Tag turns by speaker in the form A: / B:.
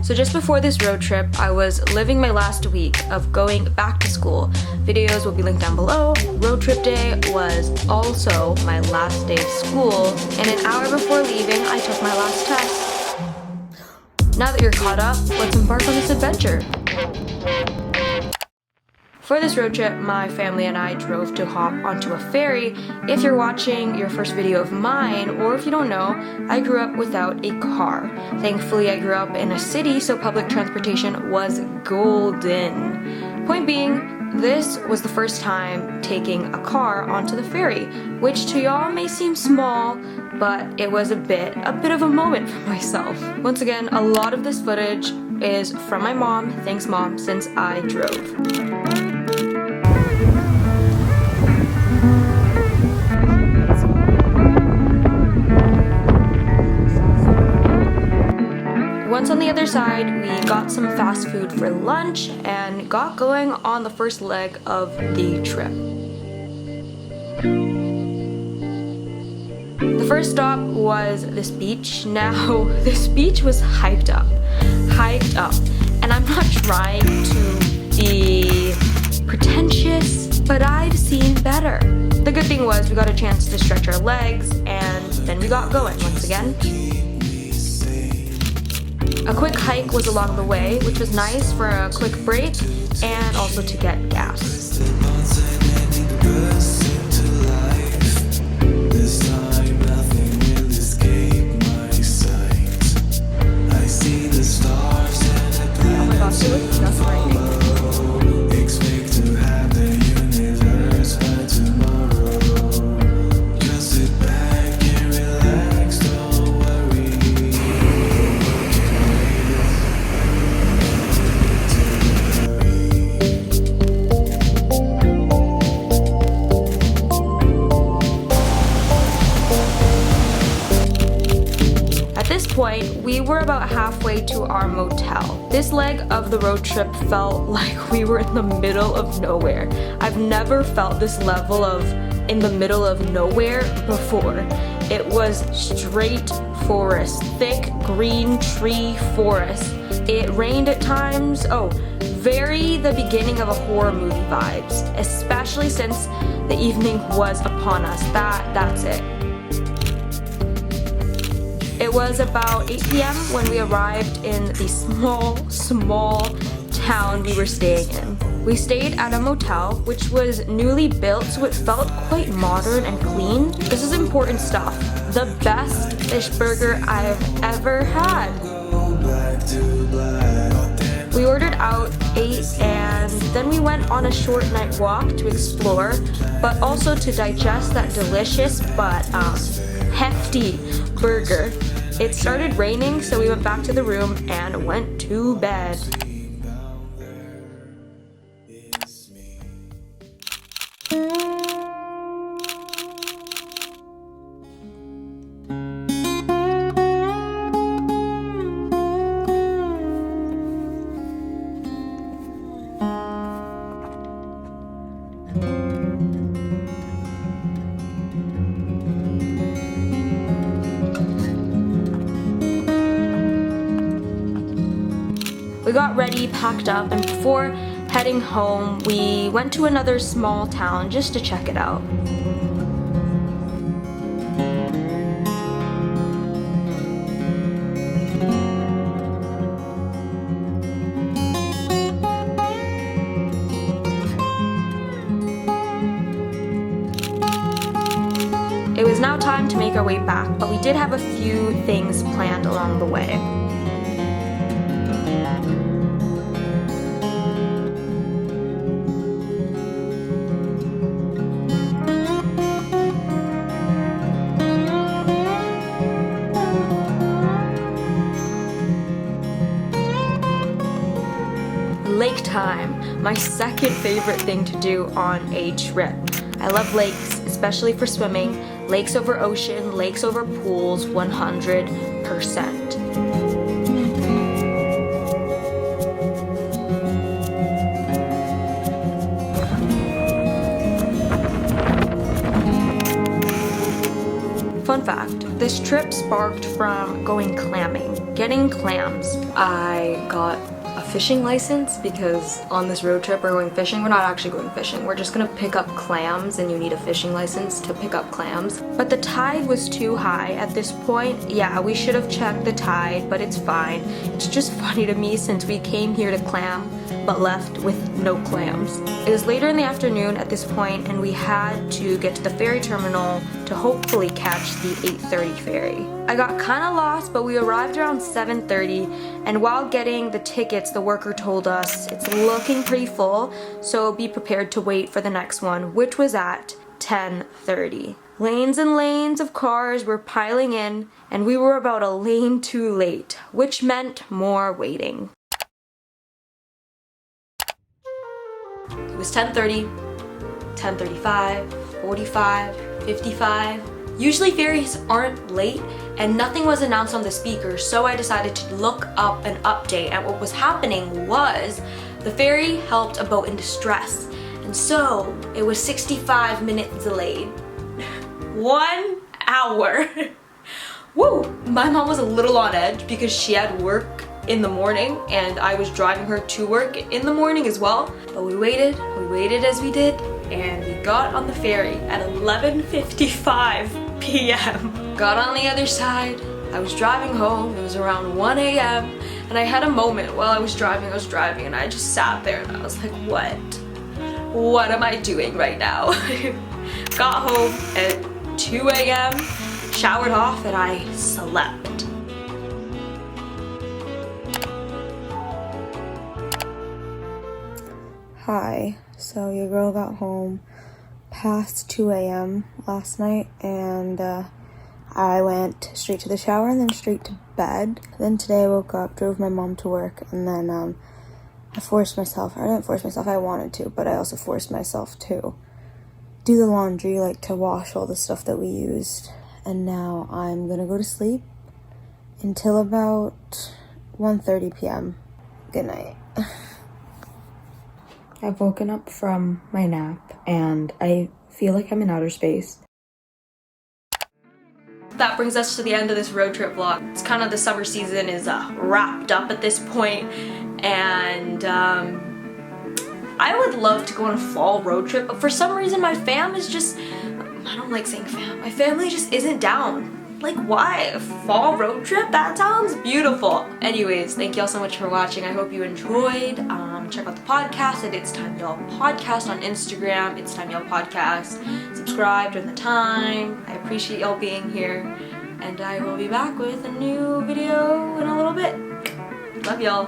A: So just before this road trip, I was living my last week of going back to school. Videos will be linked down below. Road trip day was also my last day of school, and an hour before leaving, I took my last test. Now that you're caught up, let's embark on this adventure. For this road trip, my family and I drove to hop onto a ferry. If you're watching your first video of mine, or if you don't know, I grew up without a car. Thankfully, I grew up in a city, so public transportation was golden. Point being, this was the first time taking a car onto the ferry, which to y'all may seem small, but it was a bit of a moment for myself. Once again, a lot of this footage is from my mom. Thanks, Mom, since I drove. Once on the other side, we got some fast food for lunch and got going on the first leg of the trip. The first stop was this beach. Now, this beach was hyped up, and I'm not trying to be pretentious, but I've seen better. The good thing was we got a chance to stretch our legs, and then we got going once again. A quick hike was along the way, which was nice for a quick break and also to get gas. Oh my gosh, it was just raining. We were about halfway to our motel. This leg of the road trip felt like we were in the middle of nowhere. I've never felt this level of in the middle of nowhere before. It was straight forest, thick green tree forest. It rained at times. Oh, very the beginning of a horror movie vibes, especially since the evening was upon us. That's it. It was about 8 p.m. when we arrived in the small town we were staying in. We stayed at a motel, which was newly built, so it felt quite modern and clean. This is important stuff. The best fish burger I've ever had. We ordered out 8 and then we went on a short night walk to explore, but also to digest that delicious but hefty burger. It started raining, so we went back to the room and went to bed. We got ready, packed up, and before heading home, we went to another small town just to check it out. It was now time to make our way back, but we did have a few things planned along the way. Lake time, my second favorite thing to do on a trip. I love lakes, especially for swimming. Lakes over ocean, lakes over pools, 100%. Fun fact, this trip sparked from going clamming. getting clams. I got a fishing license because on this road trip we're going fishing. We're not actually going fishing. We're just gonna pick up clams, and you need a fishing license to pick up clams. But the tide was too high at this point. Yeah, we should have checked the tide, but it's fine. It's just funny to me since we came here to clam but left with no clams. It was later in the afternoon at this point, and we had to get to the ferry terminal to hopefully catch the 8:30 ferry. I got kind of lost, but we arrived around 7:30, and while getting the tickets, the worker told us it's looking pretty full, so be prepared to wait for the next one, which was at 10:30. Lanes and lanes of cars were piling in, and we were about a lane too late, which meant more waiting. It was 10:30, 10:35, 45, 55. Usually ferries aren't late, and nothing was announced on the speaker, so I decided to look up an update, and what was happening was the ferry helped a boat in distress, and so it was 65 minutes delayed. 1 hour. Woo! My mom was a little on edge because she had work in the morning, and I was driving her to work in the morning as well. But we waited as we did, and we got on the ferry at 11:55 p.m. Got on the other side. I was driving home. It was around 1 a.m. and I had a moment while I was driving, and I just sat there and I was like, what am I doing right now? Got home at 2 a.m., showered off, and I slept. Hi, so your girl got home past 2 a.m. last night, and I went straight to the shower and then straight to bed. Then today I woke up, drove my mom to work, and then I wanted to, but I also forced myself to do the laundry, like to wash all the stuff that we used. And now I'm gonna go to sleep until about 1:30 p.m. Good night. I've woken up from my nap and I feel like I'm in outer space. That brings us to the end of this road trip vlog. It's kind of the summer season is wrapped up at this point, and I would love to go on a fall road trip, but for some reason my fam is just, I don't like saying fam, my family just isn't down. Like, why? A fall road trip? That sounds beautiful. Anyways, thank y'all so much for watching. I hope you enjoyed. Check out the podcast at It's Time Y'all Podcast on Instagram. It's Time Y'all Podcast. Subscribe during the time. I appreciate y'all being here. And I will be back with a new video in a little bit. Love y'all.